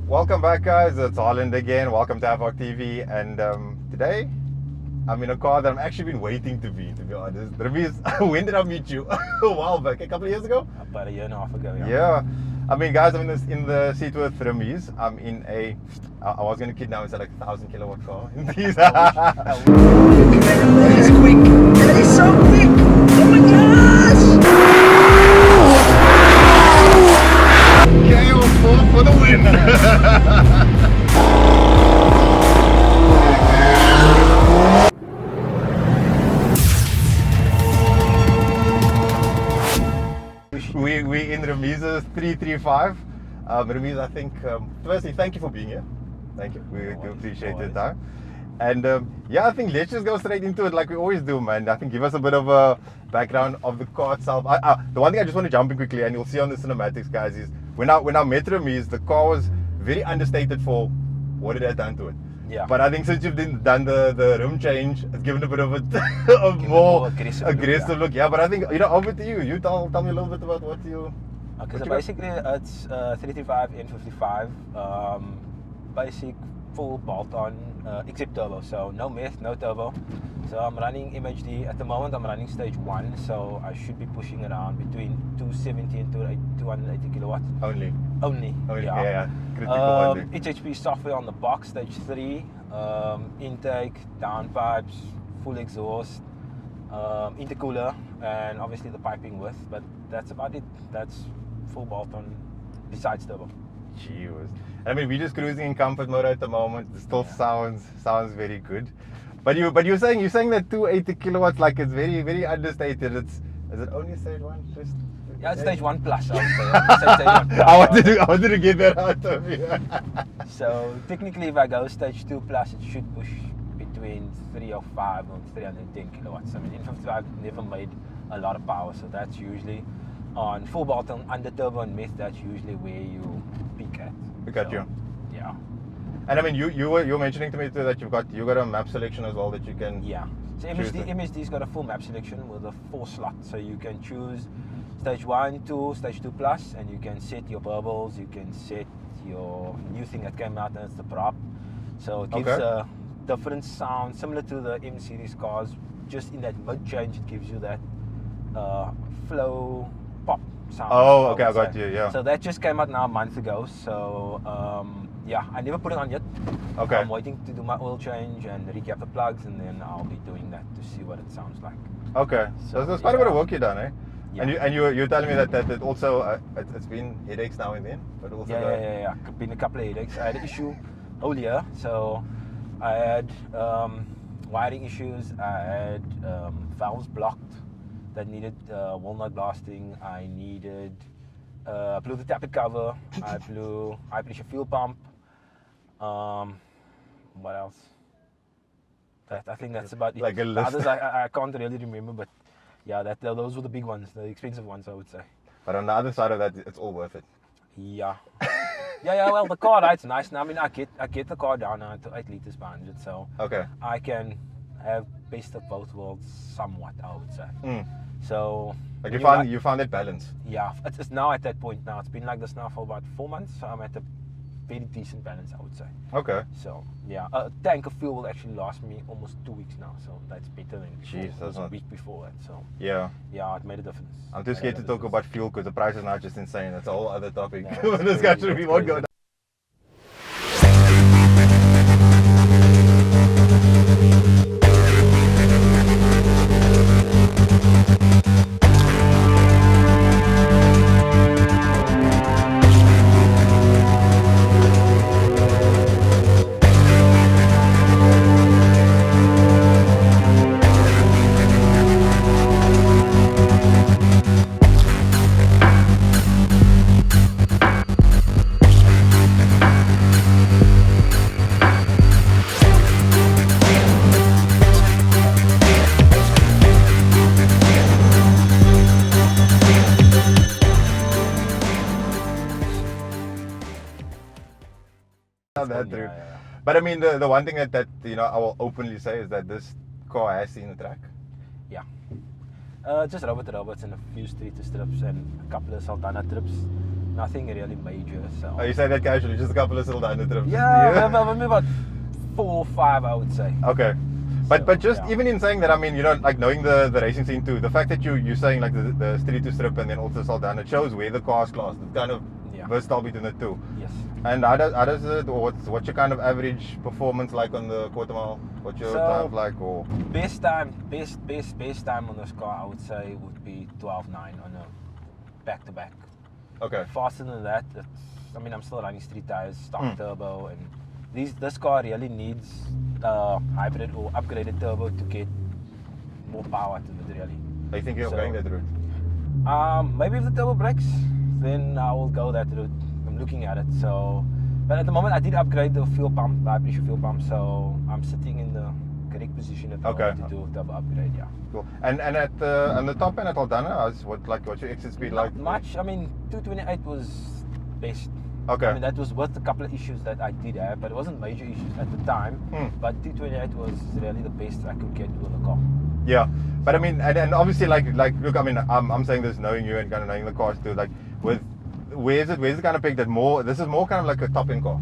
Welcome back, guys. It's Holland again. Welcome to Havoc TV. And today, I'm in a car that I've actually been waiting to be honest. Rameez, when did I meet you? A while back, a couple of years ago? About a year and a half ago, yeah. Yeah. I mean, guys, I'm in the seat with Rameez. I'm in a, I was going to kid now, it's like 1,000 kilowatt car. That is quick. That is so quick. Oh my gosh. KO4 for the win. we in Rameez's 335. Rameez, I think, firstly, thank you for being here. Thank you. We do appreciate your time. And yeah, I think let's just go straight into it like we always do, man. I think give us a bit of a background of the car itself. The one thing I just want to jump in quickly, and you'll see on the cinematics, guys, is when I met Rameez, the car was very understated for what it had done to it. Yeah. But I think since you've done the rim change, it's given a bit of a more aggressive look. Yeah, but I think, over to you. You tell me a little bit about what you... Okay, so basically it's 335 N55, basic full bolt-on, except turbo, so no meth, no turbo. So I'm running MHD, at the moment I'm running stage 1, so I should be pushing around between 270 and 280 kilowatts. Only, yeah. Critical HHP software on the box, stage 3, intake, downpipes, full exhaust, intercooler, and obviously the piping width, but that's about it. That's full bolt-on besides turbo. Gee whiz. I mean, we're just cruising in comfort mode at the moment. It still sounds very good. But you're saying that 280 kilowatts, like, it's very understated. Is it only stage 1? Yeah, it's stage 1 plus, I would say. Stage 1 plus, I wanted to get that out of you. So technically, if I go stage 2 plus, it should push between 305 and 310 kilowatts. I mean, N55 never made a lot of power, so that's usually on full bolt-on under turbo and meth. That's usually where you peak at. You. Yeah. And I mean, you were mentioning to me too that you got a map selection as well that you can. Yeah. So MHD's got a full map selection with a 4 slot, so you can choose stage 1, 2, stage 2 plus, and you can set your bubbles. You can set your new thing that came out, and it's the prop. So it gives a different sound, similar to the M series cars. Just in that mid change, it gives you that flow pop sound. Oh, okay, I got you. Yeah. So that just came out now a month ago. So yeah, I never put it on yet. Okay. I'm waiting to do my oil change and recap the plugs, and then I'll be doing that to see what it sounds like. Okay. So there's quite a bit of work you've done, eh? Yeah. And you're telling me that it also it's been headaches now and then, but also yeah. Been a couple of headaches. I had an issue whole year, so I had wiring issues. I had valves blocked that needed walnut blasting. I needed blew the tappet cover. I blew high pressure fuel pump. What else? I think that's about it. Like a list. The others I can't really remember, but yeah, those were the big ones, the expensive ones, I would say. But on the other side of that, it's all worth it. Yeah. yeah. Well, the car rides nice. Now, I mean, I get the car down now to 8 liters per 100, so I can have best of both worlds somewhat, I would say. So like you found that balance. Yeah, it's now at that point now. It's been like this now for about 4 months, so I'm at a very decent balance, I would say. Okay. So yeah, a tank of fuel will actually last me almost 2 weeks now, so that's better than a week before that. So yeah, it made a difference. I'm too scared to talk about fuel because the price is now just insane. That's a whole other topic. No, discussion we won't go down. That through. Yeah. But I mean, the one thing that I will openly say is that this car has seen the track. Yeah. Just robots and a few street strips and a couple of Sultana trips. nothing really major. So Oh, you say that casually, just a couple of Saldana trips. yeah, maybe about 4 or 5, I would say. Okay. But So, just yeah. even in saying that, I mean, you know, like knowing the racing scene too, the fact that you're saying like the Street to Strip and then also Saldana, it shows where the car's classed. It's kind of Yeah. versatile between the two. Yes. And how does it, or what's your kind of average performance like on the quarter mile? What's your So- time like, or Best time on this car, I would say, would be 12.9 on a back-to-back. okay, Faster than that, I mean, I'm still running street tires, stock Mm. turbo, and this car really needs a hybrid or upgraded turbo to get more power to it, really. I think you're So- going that route. Maybe if the turbo breaks, then I will go that route. I'm looking at it. So, but at the moment, I did upgrade the fuel pump, high pressure fuel pump. So I'm sitting in the correct position at the Okay. moment to do a turbo upgrade. Yeah. Cool. And at on the top end at Aldana, what's your exit speed like? Not much. I mean, 228 was best. Okay. I mean, that was with a couple of issues that I did have, but it wasn't major issues at the time. Hmm. But 228 was really the best I could get with the car. Yeah, but I mean, and obviously, like, look, I mean, I'm saying this knowing you and kind of knowing the cars too. Like, where's it kind of picked that more? This is more kind of like a top end car.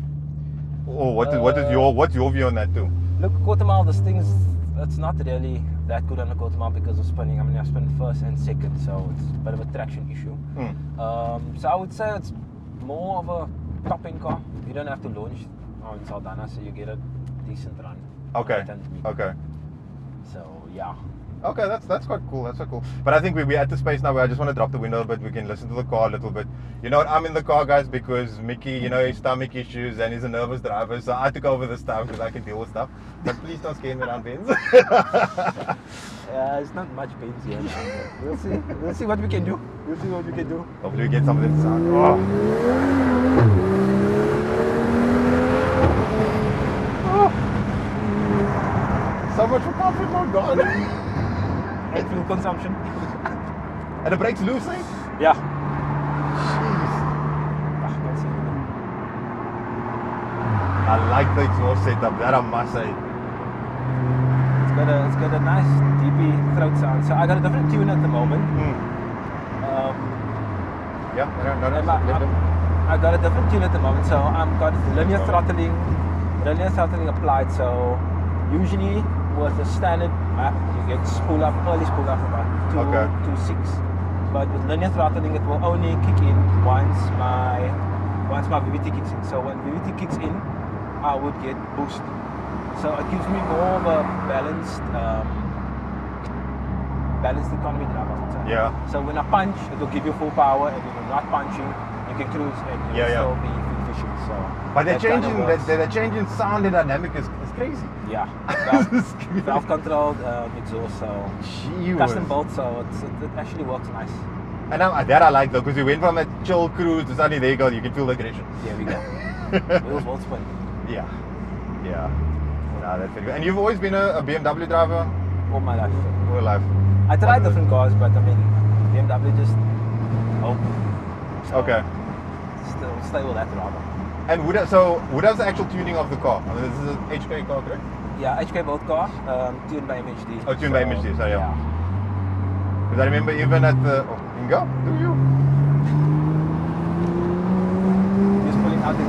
Or what's your view on that too? Look, quarter mile, this thing is, it's not really that good on a quarter mile because of spinning. I mean, I spin first and second, so it's a bit of a traction issue. So I would say it's more of a top end car. You don't have to launch on Saldana, so you get a decent run. on Okay. 800 meters. Okay. So yeah. Okay, that's quite cool. That's quite cool. But I think we're at the space now where I just want to drop the window a bit. We can listen to the car a little bit. You know what? I'm in the car, guys, because Mickey, you know, his stomach issues and he's a nervous driver. So I took over this time because I can deal with stuff. But please don't scare me around Benz. It's not much pains here. We'll see. We'll see what we can do. We'll see what we can do. Hopefully we get some of this sound. Oh. Oh. So much for comfort, oh God. And fuel consumption. And the brakes loose, eh? Yeah. Jeez. Can't see anything. I like the exhaust setup, that I must say. It's got a nice deepy throat sound. So I got a different tune at the moment. Yeah, no, And I got a different tune at the moment, so I've got linear throttling applied. So usually with a standard map, you get early spool up about 2.6. But with linear throttling, it will only kick in once my VVT kicks in. So when VVT kicks in, I would get boost. So it gives me more of a balanced economy drive, I would say. Yeah. So when I punch, it will give you full power, and when you're not punching, you can cruise and you'll still be efficient. So, But the that kind change of in works. the change in sound and dynamic is crazy. Yeah, self-controlled exhaust, so Gee custom whiz. built, so it actually works nice. And that I like though, because we went from that chill cruise to suddenly there you go, you can feel the aggression. Here we go. Wheels won't spin. Yeah. Yeah. No, that's very good. And you've always been a BMW driver All my life. all your life? I tried different cars, but I mean, BMW just Okay. still stay with that rather. And what does the actual tuning of the car? I mean, this is an HK car, correct? Yeah, HK built car, tuned by MHD. Oh, tuned by MHD, sorry, yeah. yeah. Because I remember even at the... Oh, you can go. Do you? Just pulling out the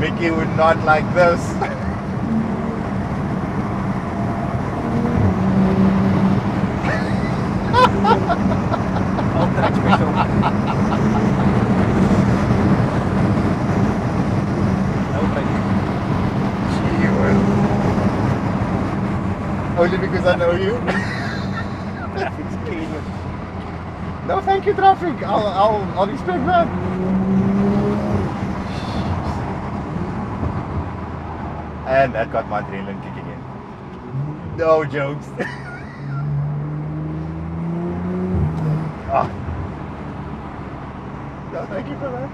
Mickey would not like this. ultra special. No break. Gee whiz. Only because I know you. Traffic's killing you. No, thank you, traffic. I'll respect that. And that got my adrenaline kicking in. No jokes. Ah. No, thank you for that.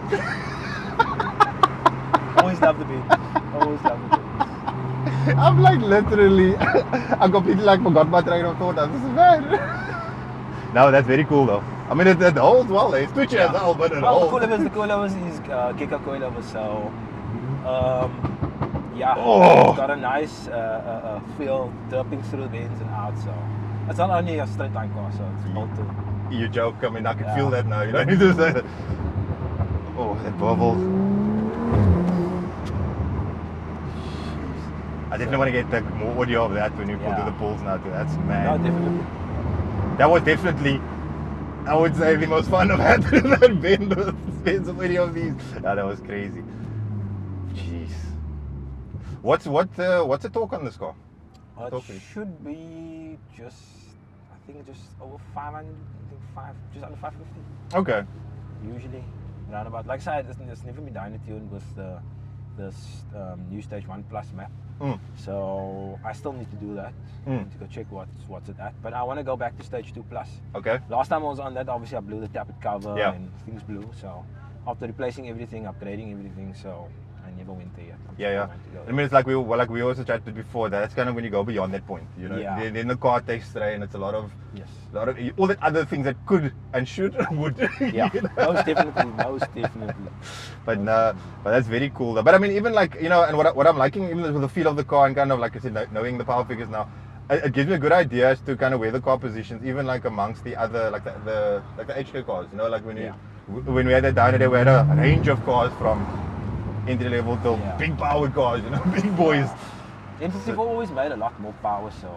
Always love the beat. Always love the beat. I'm like literally, I completely like forgot my train of thought. This is bad. No, that's very cool though. I mean, it holds well. It's twitchy as hell, but it Well, holds. the coilovers is kicker coilovers, so yeah, Oh. it's got a nice feel dripping through the ins and outs. So it's not only a straight line car, so it's built to. You joke. I mean, I can Yeah. feel that now. You don't need to say that. Oh, that bubbles. I definitely want to get more audio of that when you put Yeah. to the pulls now too. That's No, mad. definitely. That was definitely, I would say, the most fun I've had through that bend. Spends of any of these. Yeah, that was crazy. Jeez. What's the torque on this car? It Talk to me. should be just, I think just over 500, I think just under 550. Okay. Usually, around about. Like I said, it's never been dyno tuned with this new Stage 1 Plus map. Mm. So I still need to do that. I Mm. need to go check what's it at. But I want to go back to Stage 2 Plus. Okay. Last time I was on that, obviously I blew the tappet cover Yeah. and things blew. So after replacing everything, upgrading everything, so I never went there yet. I'm Yeah, still yeah. going to go I mean, it's like we also chatted before. That's kind of when you go beyond that point, you know. Yeah. Then the car takes strain. It's Yes. a lot of all the other things that could and should would. Yeah. you know? Most definitely. But but that's very cool though. But I mean, even like, you know, and what I'm liking, even with the feel of the car and kind of like I said, knowing the power figures now, it gives me a good idea as to kind of where the car positions, even like amongst the other like the HK cars. You know, like when when we had that down there, we had a range of cars from entry level to Yeah. big powered cars. You know, big boys. M55 always made a lot more power, so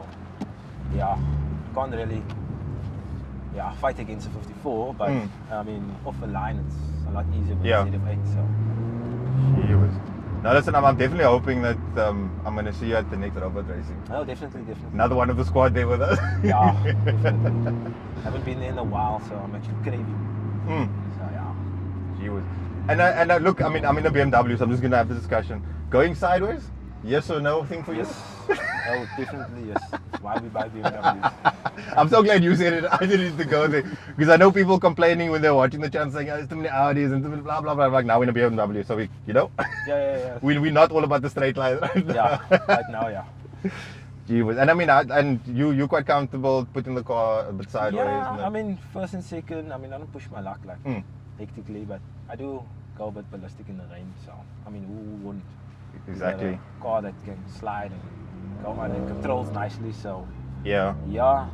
yeah, can't really fight against a 54. But I mean, off the line, it's a lot easier with Yeah. a ZF8. So She was. Now listen, I'm definitely hoping that I'm going to see you at the next robot racing. no, definitely. Another one of the squad there with us. Yeah, definitely. Haven't been there in a while, so I'm actually craving. Mm. So yeah. She was. And I look, I mean, I'm in a BMW, so I'm just going to have the discussion. Going sideways? Yes or no thing for you? Yes. Oh, definitely yes. Why we buy BMWs? I'm so glad you said it. I didn't need to go there. Because I know people complaining when they're watching the channel saying, oh, there's too many Audis and too many blah, blah, blah. I'm like, now we're in a BMW, so you know? Yeah. We're not all about the straight line right now. Yeah, right now, yeah. Gee whiz. And I mean, and you're quite comfortable putting the car a bit sideways? Yeah, and I mean, first and second, I mean, I don't push my luck like hectically, but I do go a bit ballistic in the range, so, I mean, who wouldn't? Exactly. Got a car that can slide and go on and controls nicely, so, Yeah. yeah,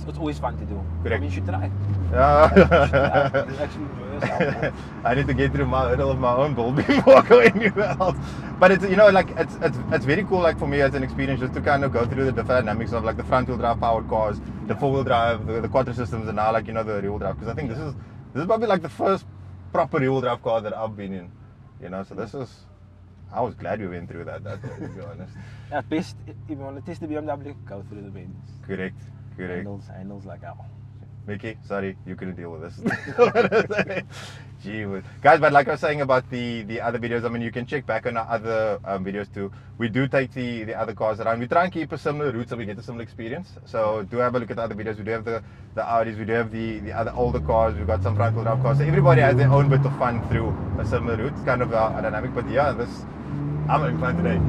it's always fun to do. Correct. I mean, you should try it. Yeah. You actually enjoy yourself. I need to get through my hurdle of my own build before I go anywhere else. But it's, you know, like it's very cool, like for me as an experience, just to kind of go through the different dynamics of like the front wheel drive powered cars, the four wheel drive, the quattro systems, and now like, you know, the rear wheel drive. Because I think this is probably like the first proper rear wheel drive car that I've been in. You know, so this is. I was glad we went through that way, to be honest. Yeah, best, if you want to test the BMW, go through the bends. Correct. Handles like hell. Mickey, sorry, you couldn't deal with this. Gee whiz. Guys, but like I was saying about the other videos, I mean, you can check back on our other videos too. We do take the other cars around. We try and keep a similar route so we get a similar experience. So do have a look at the other videos. We do have the Audis, we do have the other older cars, we've got some front wheel drive cars. So everybody has their own bit of fun through a similar route. It's kind of a dynamic, but yeah, I'm having fun today.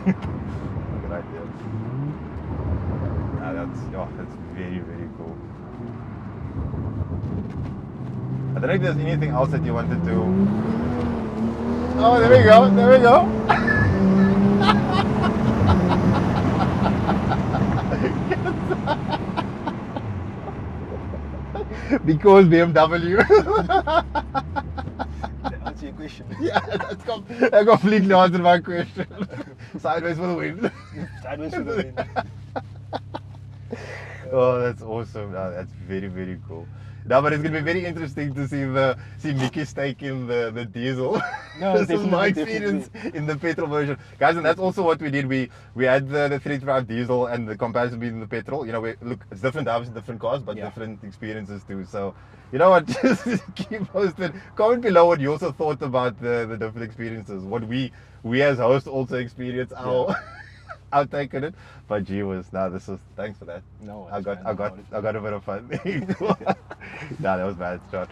Good idea. That's very, very cool. I don't know if there's anything else that you wanted to. Oh, there we go. Because BMW. Answer your question. Yeah, that completely answered my question. Sideways for the win. Sideways for the win. Oh, that's awesome. No, that's very, very cool. No, but it's going to be very interesting to see Mickey's take in the diesel. No, this is my definitely. experience in the petrol version. Guys, and that's also what we did. We had the 335 diesel and the comparison between the petrol. You know, look, it's different drivers in different cars, but different experiences too. So, you know what, just keep posted. Comment below what you also thought about the different experiences. What we as hosts also experience our take on it. But gee whiz, thanks for that. No, I got a bit of fun. Nah, that was bad, John.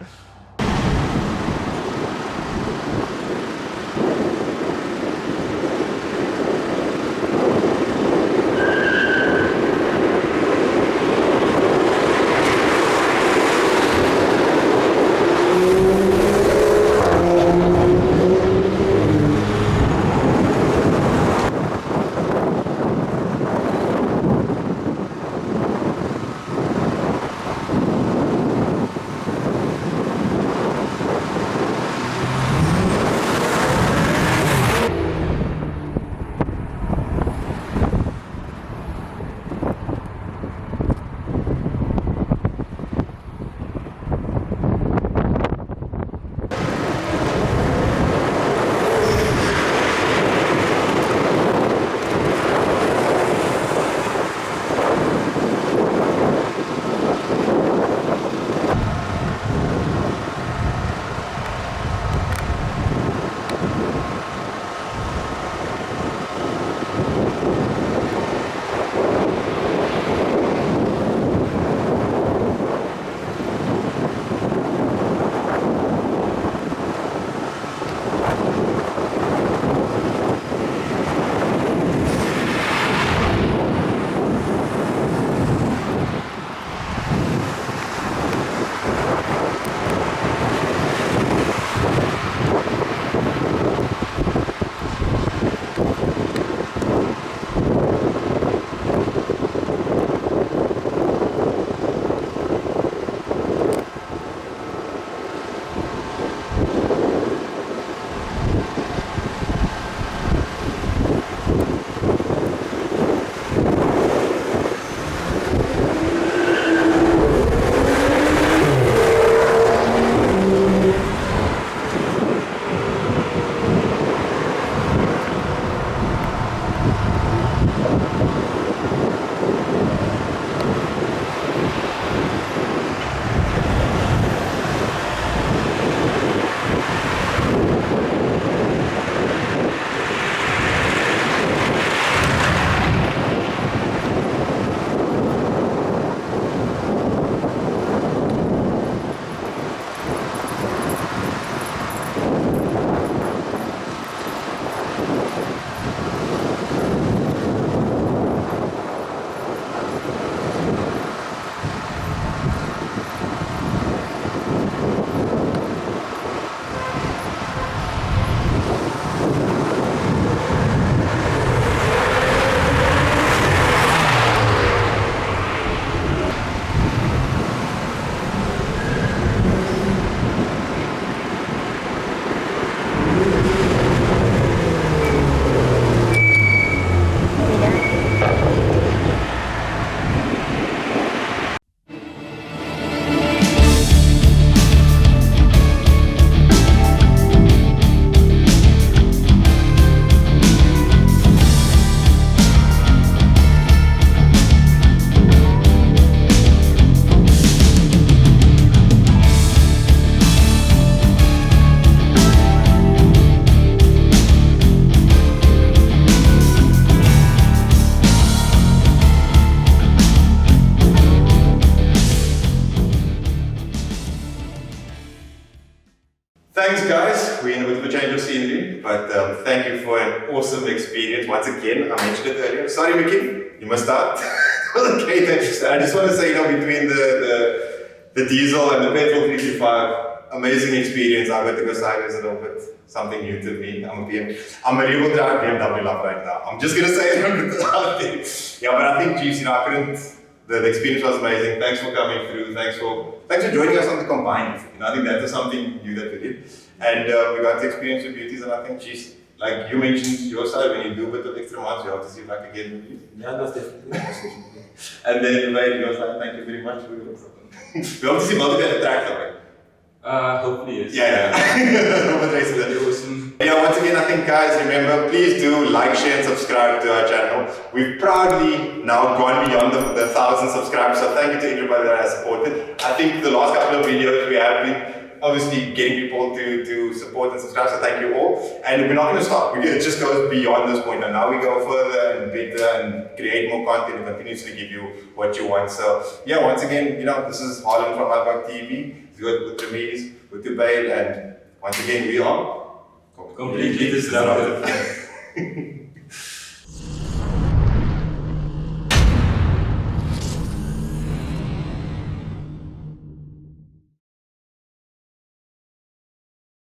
but thank you for an awesome experience once again. I mentioned it earlier. Sorry, Mickey, you must start. Okay, I just want to say, between the diesel and the petrol 335, amazing experience. I got to go sideways a little bit, something new to me. I'm a real drive BMW love right now. I'm just gonna say it. Yeah, but I think, geez, I couldn't. The experience was amazing. Thanks for coming through. Thanks for joining us on the combined. I think that was something new that we did, and we got to experience the beauties. And I think, geez, like you mentioned yourself, when you do a bit of extra miles, you have to see if I can get it. Yeah, that's definitely. And then he was like, thank you very much for your support. We have to see multiple tracks, right? Hopefully, yes. Yeah. Awesome. Yeah, once again, I think, guys, remember, please do like, share, and subscribe to our channel. We've proudly now gone beyond the 1,000 subscribers, so thank you to everybody that has supported. I think the last couple of videos we have been obviously getting people to support and subscribe, so thank you all. And we're not going to stop. It just goes beyond this point, and now we go further and better and create more content and continuously give you what you want. So yeah, once again, this is Harlan from Havoc TV. With Ramiz, with Dubai, and once again we are completely disruptive.